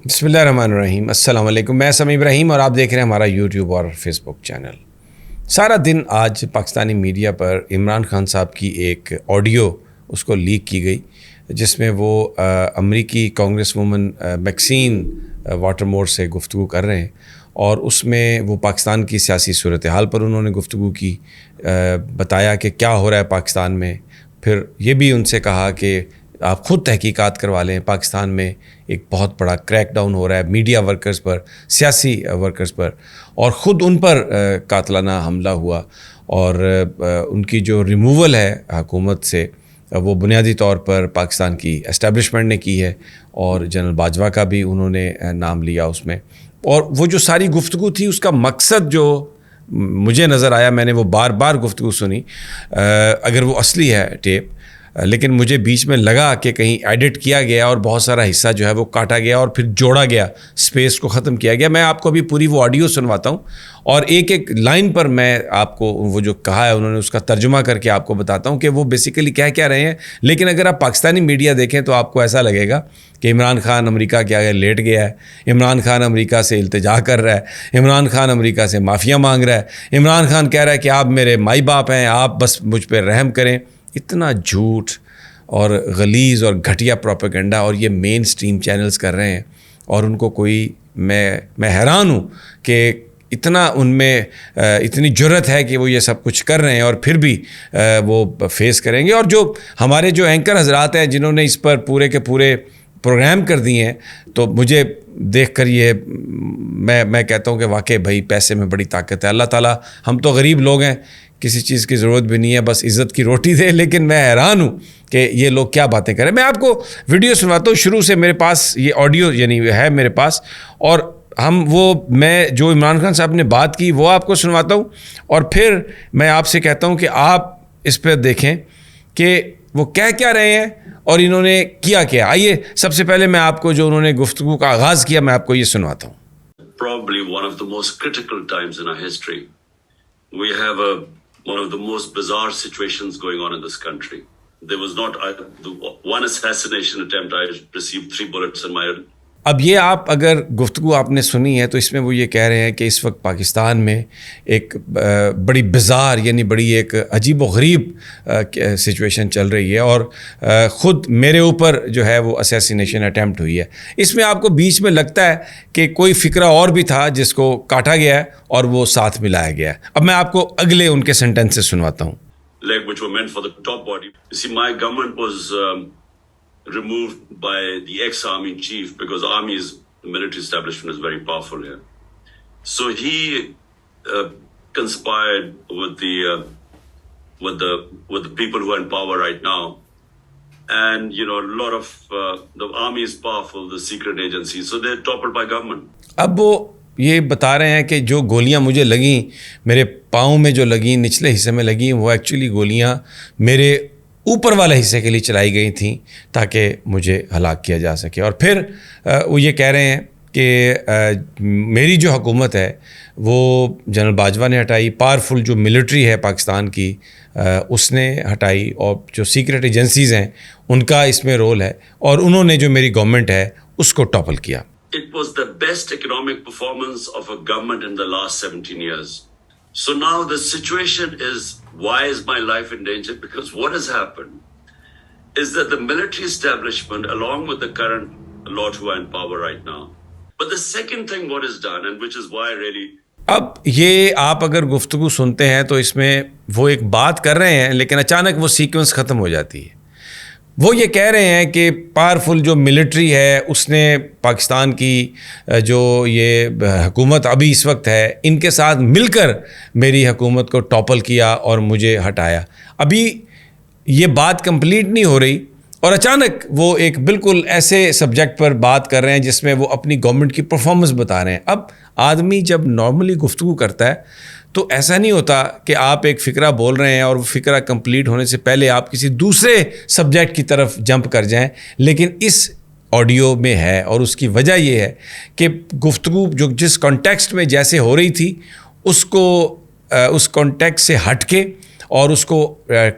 بسم اللہ الرحمن الرحیم. السلام علیکم. میں سمیع ابراہیم اور آپ دیکھ رہے ہیں ہمارا یوٹیوب اور فیس بک چینل. سارا دن آج پاکستانی میڈیا پر عمران خان صاحب کی ایک آڈیو اس کو لیک کی گئی جس میں وہ امریکی کانگریس وومن میکسین واٹرمور سے گفتگو کر رہے ہیں اور اس میں وہ پاکستان کی سیاسی صورتحال پر انہوں نے گفتگو کی, بتایا کہ کیا ہو رہا ہے پاکستان میں. پھر یہ بھی ان سے کہا کہ آپ خود تحقیقات کروا لیں, پاکستان میں ایک بہت بڑا کریک ڈاؤن ہو رہا ہے میڈیا ورکرز پر, سیاسی ورکرز پر, اور خود ان پر قاتلانہ حملہ ہوا اور ان کی جو ریموول ہے حکومت سے وہ بنیادی طور پر پاکستان کی اسٹیبلشمنٹ نے کی ہے اور جنرل باجوہ کا بھی انہوں نے نام لیا اس میں. اور وہ جو ساری گفتگو تھی اس کا مقصد جو مجھے نظر آیا, میں نے وہ بار بار گفتگو سنی, اگر وہ اصلی ہے ٹیپ, لیکن مجھے بیچ میں لگا کہ کہیں ایڈٹ کیا گیا اور بہت سارا حصہ جو ہے وہ کاٹا گیا اور پھر جوڑا گیا, اسپیس کو ختم کیا گیا. میں آپ کو ابھی پوری وہ آڈیو سنواتا ہوں اور ایک ایک لائن پر میں آپ کو وہ جو کہا ہے انہوں نے اس کا ترجمہ کر کے آپ کو بتاتا ہوں کہ وہ بیسیکلی کیا رہے ہیں. لیکن اگر آپ پاکستانی میڈیا دیکھیں تو آپ کو ایسا لگے گا کہ عمران خان امریکہ کے آگے لیٹ گیا ہے, عمران خان امریکہ سے التجا کر رہا ہے, عمران خان امریکہ سے معافیا مانگ رہا ہے, عمران خان کہہ رہا ہے کہ آپ میرے مائی باپ ہیں, آپ بس مجھ پہ رحم کریں. اتنا جھوٹ اور غلیظ اور گھٹیا پروپیگنڈا اور یہ مین سٹریم چینلز کر رہے ہیں اور ان کو کوئی میں حیران ہوں کہ اتنا ان میں اتنی جرت ہے کہ وہ یہ سب کچھ کر رہے ہیں اور پھر بھی وہ فیس کریں گے. اور جو ہمارے جو اینکر حضرات ہیں جنہوں نے اس پر پورے کے پورے پروگرام کر دیے ہیں, تو مجھے دیکھ کر یہ میں کہتا ہوں کہ واقعی بھائی پیسے میں بڑی طاقت ہے. اللہ تعالیٰ, ہم تو غریب لوگ ہیں, کسی چیز کی ضرورت بھی نہیں ہے, بس عزت کی روٹی دے. لیکن میں حیران ہوں کہ یہ لوگ کیا باتیں کریں. میں آپ کو ویڈیو سنواتا ہوں شروع سے, میرے پاس یہ آڈیو یعنی ہے میرے پاس, اور میں جو عمران خان صاحب نے بات کی وہ آپ کو سنواتا ہوں اور پھر میں آپ سے کہتا ہوں کہ آپ اس پہ دیکھیں کہ وہ کیا رہے ہیں اور انہوں نے کیا. آئیے سب سے پہلے میں آپ کو جو انہوں نے گفتگو کا آغاز کیا میں آپ کو یہ سنواتا ہوں. Probably one of the most critical times in our history. We have one of the most bizarre situations going on in this country. There was not one assassination attempt. I received 3 bullets in my head. اب یہ آپ اگر گفتگو آپ نے سنی ہے تو اس میں وہ یہ کہہ رہے ہیں کہ اس وقت پاکستان میں ایک بڑی بزار یعنی بڑی ایک عجیب و غریب سچویشن چل رہی ہے اور خود میرے اوپر جو ہے وہ اسیسینیشن اٹیمپٹ ہوئی ہے. اس میں آپ کو بیچ میں لگتا ہے کہ کوئی فکرہ اور بھی تھا جس کو کاٹا گیا ہے اور وہ ساتھ ملایا گیا ہے. اب میں آپ کو اگلے ان کے سینٹنسز سنواتا ہوں. Like which were meant for the top body. You see, my government was removed by the ex-army chief because the military establishment is very powerful here. So he conspired with the people who are in power right now, and a lot of the army is powerful, the secret agencies, so they're toppled by government. اب وہ یہ بتا رہے ہیں کہ جو گولیاں مجھے لگیں, میرے پاؤں میں جو لگیں, نچلے حصے میں لگیں, وہ ایکچولی گولیاں میرے اوپر والے حصے کے لیے چلائی گئی تھیں تاکہ مجھے ہلاک کیا جا سکے. اور پھر وہ یہ کہہ رہے ہیں کہ میری جو حکومت ہے وہ جنرل باجوہ نے ہٹائی, پاورفل جو ملٹری ہے پاکستان کی اس نے ہٹائی, اور جو سیکرٹ ایجنسیز ہیں ان کا اس میں رول ہے, اور انہوں نے جو میری گورنمنٹ ہے اس کو ٹاپل کیا. It was the best economic performance of a government in the last 17 years. So now the situation is, why is my life in danger? Because what has happened is that the military establishment, along with the current lot who are in power right now. But the second thing what is done, and which is why really... اب یہ آپ اگر گفتگو سنتے ہیں تو اس میں وہ ایک بات کر رہے ہیں لیکن اچانک وہ سیکوینس ختم ہو جاتی ہے. وہ یہ کہہ رہے ہیں کہ پاورفل جو ملٹری ہے اس نے پاکستان کی جو یہ حکومت ابھی اس وقت ہے ان کے ساتھ مل کر میری حکومت کو ٹاپل کیا اور مجھے ہٹایا. ابھی یہ بات کمپلیٹ نہیں ہو رہی اور اچانک وہ ایک بالکل ایسے سبجیکٹ پر بات کر رہے ہیں جس میں وہ اپنی گورنمنٹ کی پرفارمنس بتا رہے ہیں. اب آدمی جب نارملی گفتگو کرتا ہے تو ایسا نہیں ہوتا کہ آپ ایک فکرہ بول رہے ہیں اور وہ فکرہ کمپلیٹ ہونے سے پہلے آپ کسی دوسرے سبجیکٹ کی طرف جمپ کر جائیں. لیکن اس آڈیو میں ہے اور اس کی وجہ یہ ہے کہ گفتگو جو جس کانٹیکسٹ میں جیسے ہو رہی تھی اس کو اس کانٹیکسٹ سے ہٹ کے اور اس کو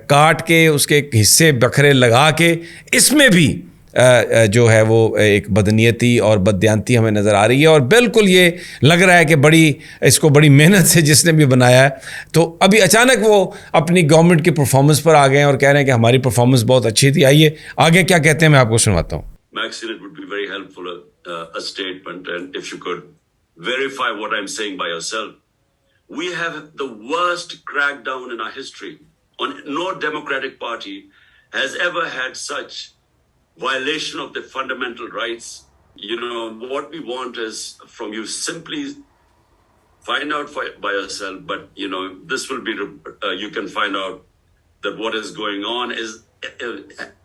کاٹ کے اس کے حصے بکھرے لگا کے اس میں بھی جو ہے وہ ایک بدنیتی اور بددیانتی ہمیں نظر آ رہی ہے، اور بالکل یہ لگ رہا ہے کہ اس کو بڑی محنت سے جس نے بھی بنایا ہے، تو ابھی اچانک وہ اپنی گورنمنٹ کی پرفارمنس پر آ گئے ہیں اور کہہ رہے ہیں کہ ہماری پرفارمنس بہت اچھی تھی. آئیے آگے کیا کہتے ہیں میں آپ کو سنواتا ہوں. Maxine, it would be very helpful a statement, and if you could verify what I'm saying by yourself. We have the worst crackdown in our history. On no democratic party has ever had such violation of the fundamental rights. You know, what we want is from you simply find out by yourself, but you know, this will be, you can find out that what is going on is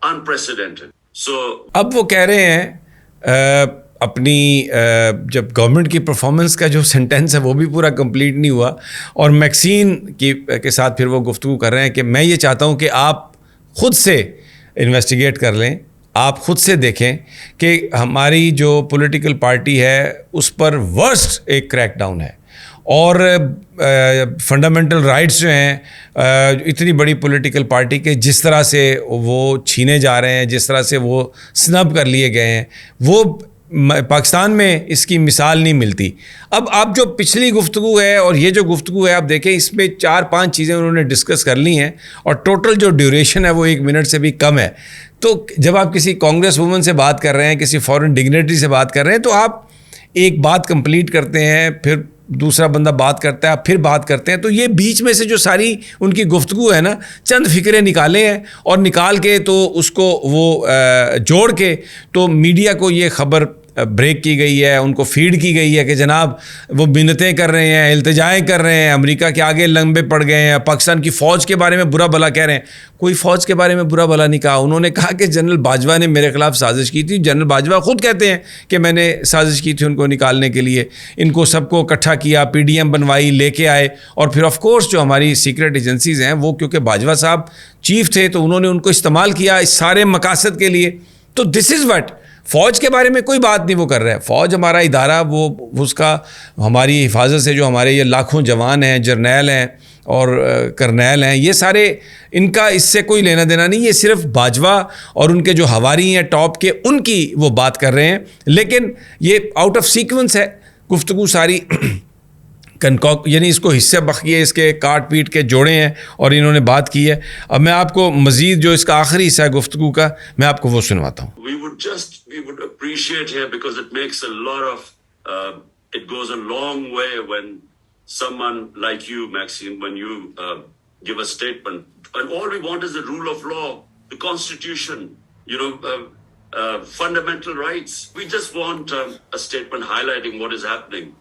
unprecedented. So اب وہ کہہ رہے ہیں اپنی جب government کی performance کا جو سینٹینس ہے وہ بھی پورا کمپلیٹ نہیں ہوا، اور میکسین کے ساتھ پھر وہ گفتگو کر رہے ہیں کہ میں یہ چاہتا ہوں کہ آپ خود سے انویسٹیگیٹ کر لیں، آپ خود سے دیکھیں کہ ہماری جو پولیٹیکل پارٹی ہے اس پر ورسٹ ایک کریک ڈاؤن ہے، اور فنڈامنٹل رائٹس جو ہیں اتنی بڑی پولیٹیکل پارٹی کے جس طرح سے وہ چھینے جا رہے ہیں، جس طرح سے وہ سنب کر لیے گئے ہیں، وہ پاکستان میں اس کی مثال نہیں ملتی. اب آپ جو پچھلی گفتگو ہے اور یہ جو گفتگو ہے آپ دیکھیں، اس میں 4-5 چیزیں انہوں نے ڈسکس کر لی ہیں، اور ٹوٹل جو ڈیوریشن ہے وہ 1 منٹ سے بھی کم ہے. تو جب آپ کسی کانگریس وومن سے بات کر رہے ہیں، کسی فورن ڈگنیٹری سے بات کر رہے ہیں، تو آپ ایک بات کمپلیٹ کرتے ہیں، پھر دوسرا بندہ بات کرتا ہے، آپ پھر بات کرتے ہیں، تو یہ بیچ میں سے جو ساری ان کی گفتگو ہے نا، چند فکریں نکالے ہیں، اور نکال کے تو اس کو وہ جوڑ کے تو میڈیا کو یہ خبر بریک کی گئی ہے، ان کو فیڈ کی گئی ہے کہ جناب وہ منتیں کر رہے ہیں، التجائیں کر رہے ہیں، امریکہ کے آگے لمبے پڑ گئے ہیں، پاکستان کی فوج کے بارے میں برا بھلا کہہ رہے ہیں. کوئی فوج کے بارے میں برا بھلا نہیں کہا. انہوں نے کہا کہ جنرل باجوہ نے میرے خلاف سازش کی تھی. جنرل باجوہ خود کہتے ہیں کہ میں نے سازش کی تھی ان کو نکالنے کے لیے، ان کو سب کو اکٹھا کیا، پی ڈی ایم بنوائی، لے کے آئے، اور پھر آف کورس جو ہماری سیکرٹ ایجنسیز ہیں وہ کیونکہ باجوہ صاحب چیف تھے تو انہوں نے ان کو استعمال کیا اس سارے مقاصد کے لیے. تو دس از وٹ. فوج کے بارے میں کوئی بات نہیں وہ کر رہا ہے. فوج ہمارا ادارہ، وہ اس کا ہماری حفاظت سے جو ہمارے یہ لاکھوں جوان ہیں، جرنیل ہیں اور کرنیل ہیں، یہ سارے ان کا اس سے کوئی لینا دینا نہیں. یہ صرف باجوہ اور ان کے جو ہواری ہیں ٹاپ کے، ان کی وہ بات کر رہے ہیں. لیکن یہ آؤٹ آف سیکوینس ہے گفتگو ساری، یعنی اس کو حصے بخیے اس کے کاٹ پیٹ کے جوڑے ہیں اور انہوں نے بات کی ہے. اب میں آپ کو مزید جو اس کا آخری حصہ ہے گفتگو کا، میں آپ کو وہ سنواتا ہوں. We would appreciate here, because it makes a lot of, it goes a long way when someone like you, Maxine, when you give a statement. And all we want is the rule of law, the Constitution, you know, fundamental rights. We just want a statement highlighting what is happening.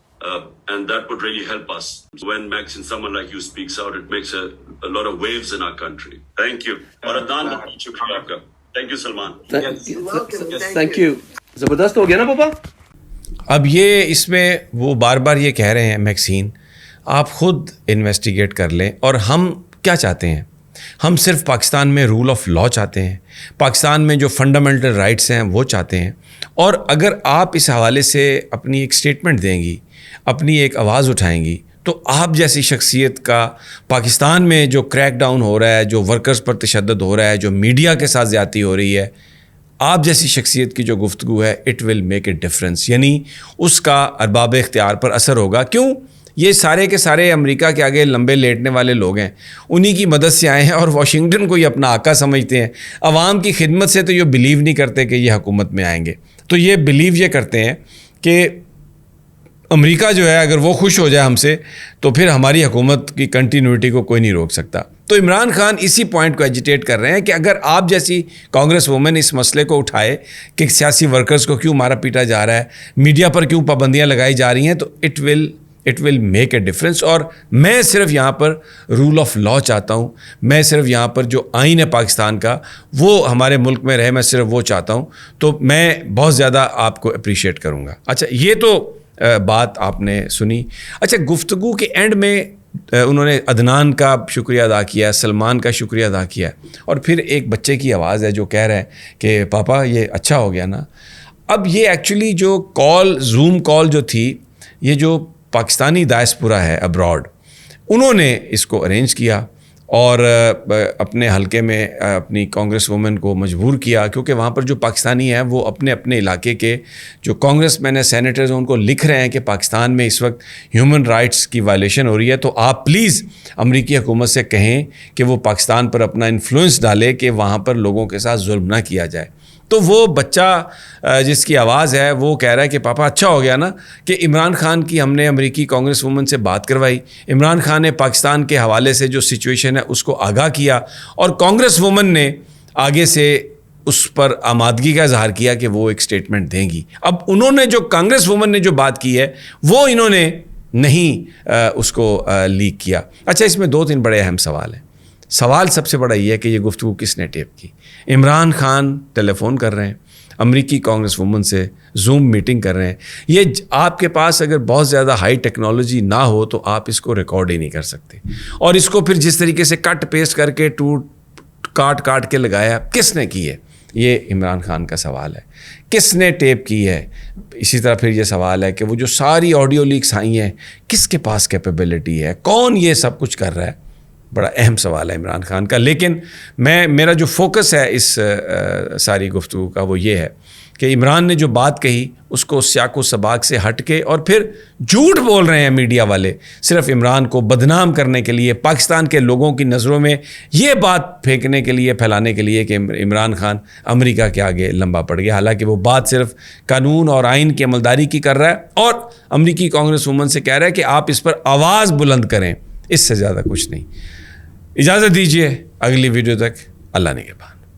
And that would really help us. When Maxine, someone like you speaks out, it makes a lot of waves in our country. Thank you. اور عدنان بہت شکریہ آپ کا. Thank you, Salman. Thank you. زبردست ہو گیا نا پاپا. اب یہ اس میں وہ بار بار یہ کہہ رہے ہیں میکسین، آپ خود انویسٹیگیٹ کر لیں. اور ہم کیا چاہتے ہیں؟ ہم صرف پاکستان میں رول آف لا چاہتے ہیں، پاکستان میں جو فنڈامنٹل رائٹس ہیں وہ چاہتے ہیں. اور اگر آپ اس حوالے سے اپنی ایک سٹیٹمنٹ دیں گی، اپنی ایک آواز اٹھائیں گی، تو آپ جیسی شخصیت کا پاکستان میں جو کریک ڈاؤن ہو رہا ہے، جو ورکرز پر تشدد ہو رہا ہے، جو میڈیا کے ساتھ زیادتی ہو رہی ہے، آپ جیسی شخصیت کی جو گفتگو ہے، it will make a difference. یعنی اس کا ارباب اختیار پر اثر ہوگا. کیوں؟ یہ سارے کے سارے امریکہ کے آگے لمبے لیٹنے والے لوگ ہیں، انہی کی مدد سے آئے ہیں اور واشنگٹن کو یہ اپنا آقا سمجھتے ہیں. عوام کی خدمت سے تو یہ بلیو نہیں کرتے کہ یہ حکومت میں آئیں گے. تو یہ بلیو یہ کرتے ہیں کہ امریکہ جو ہے اگر وہ خوش ہو جائے ہم سے تو پھر ہماری حکومت کی کنٹینیوٹی کو کوئی نہیں روک سکتا. تو عمران خان اسی پوائنٹ کو ایجیٹیٹ کر رہے ہیں کہ اگر آپ جیسی کانگریس وومن اس مسئلے کو اٹھائے کہ سیاسی ورکرز کو کیوں مارا پیٹا جا رہا ہے، میڈیا پر کیوں پابندیاں لگائی جا رہی ہیں، تو it will make a difference. اور میں صرف یہاں پر رول آف لا چاہتا ہوں. میں صرف یہاں پر جو آئین ہے پاکستان کا وہ ہمارے ملک میں رہے، میں صرف وہ چاہتا ہوں. تو میں بہت زیادہ آپ کو اپریشیٹ کروں گا. اچھا، یہ تو بات آپ نے سنی. اچھا، گفتگو کے اینڈ میں انہوں نے عدنان کا شکریہ ادا کیا، سلمان کا شکریہ ادا کیا، اور پھر ایک بچے کی آواز ہے جو کہہ رہے ہیں کہ پاپا یہ اچھا ہو گیا نا. اب یہ ایکچولی جو کال، زوم کال جو تھی، یہ جو پاکستانی ڈائسپورا ہے ابراڈ، انہوں نے اس کو ارینج کیا اور اپنے حلقے میں اپنی کانگریس وومن کو مجبور کیا، کیونکہ وہاں پر جو پاکستانی ہیں وہ اپنے اپنے علاقے کے جو کانگریس مین ہیں، سینیٹرز ہیں، ان کو لکھ رہے ہیں کہ پاکستان میں اس وقت ہیومن رائٹس کی وائلیشن ہو رہی ہے، تو آپ پلیز امریکی حکومت سے کہیں کہ وہ پاکستان پر اپنا انفلوئنس ڈالے کہ وہاں پر لوگوں کے ساتھ ظلم نہ کیا جائے۔ تو وہ بچہ جس کی آواز ہے وہ کہہ رہا ہے کہ پاپا اچھا ہو گیا نا کہ عمران خان کی ہم نے امریکی کانگریس وومن سے بات کروائی، عمران خان نے پاکستان کے حوالے سے جو سچویشن ہے اس کو آگاہ کیا، اور کانگریس وومن نے آگے سے اس پر آمادگی کا اظہار کیا کہ وہ ایک سٹیٹمنٹ دیں گی۔ اب انہوں نے جو کانگریس وومن نے جو بات کی ہے وہ انہوں نے نہیں اس کو لیک کیا۔ اچھا، اس میں 2-3 بڑے اہم سوال ہیں۔ سوال سب سے بڑا یہ ہے کہ یہ گفتگو کس نے ٹیپ کی؟ عمران خان ٹیلی فون کر رہے ہیں امریکی کانگریس وومن سے، زوم میٹنگ کر رہے ہیں۔ یہ آپ کے پاس اگر بہت زیادہ ہائی ٹیکنالوجی نہ ہو تو آپ اس کو ریکارڈ ہی نہیں کر سکتے، اور اس کو پھر جس طریقے سے کٹ پیسٹ کر کے کاٹ کے لگایا، کس نے کی ہے؟ یہ عمران خان کا سوال ہے، کس نے ٹیپ کی ہے؟ اسی طرح پھر یہ سوال ہے کہ وہ جو ساری آڈیو لیکس آئی ہیں کس کے پاس کیپیبلٹی ہے؟ کون یہ سب کچھ کر رہا ہے؟ بڑا اہم سوال ہے عمران خان کا۔ لیکن میرا جو فوکس ہے اس ساری گفتگو کا وہ یہ ہے کہ عمران نے جو بات کہی اس کو سیاق و سباق سے ہٹ کے، اور پھر جھوٹ بول رہے ہیں میڈیا والے صرف عمران کو بدنام کرنے کے لیے، پاکستان کے لوگوں کی نظروں میں یہ بات پھینکنے کے لیے، پھیلانے کے لیے کہ عمران خان امریکہ کے آگے لمبا پڑ گیا، حالانکہ وہ بات صرف قانون اور آئین کی عملداری کی کر رہا ہے، اور امریکی کانگریس وومن سے کہہ رہا ہے کہ آپ اس پر آواز بلند کریں، اس سے زیادہ کچھ نہیں۔ اجازت دیجیے، اگلی ویڈیو تک اللہ نگہبان۔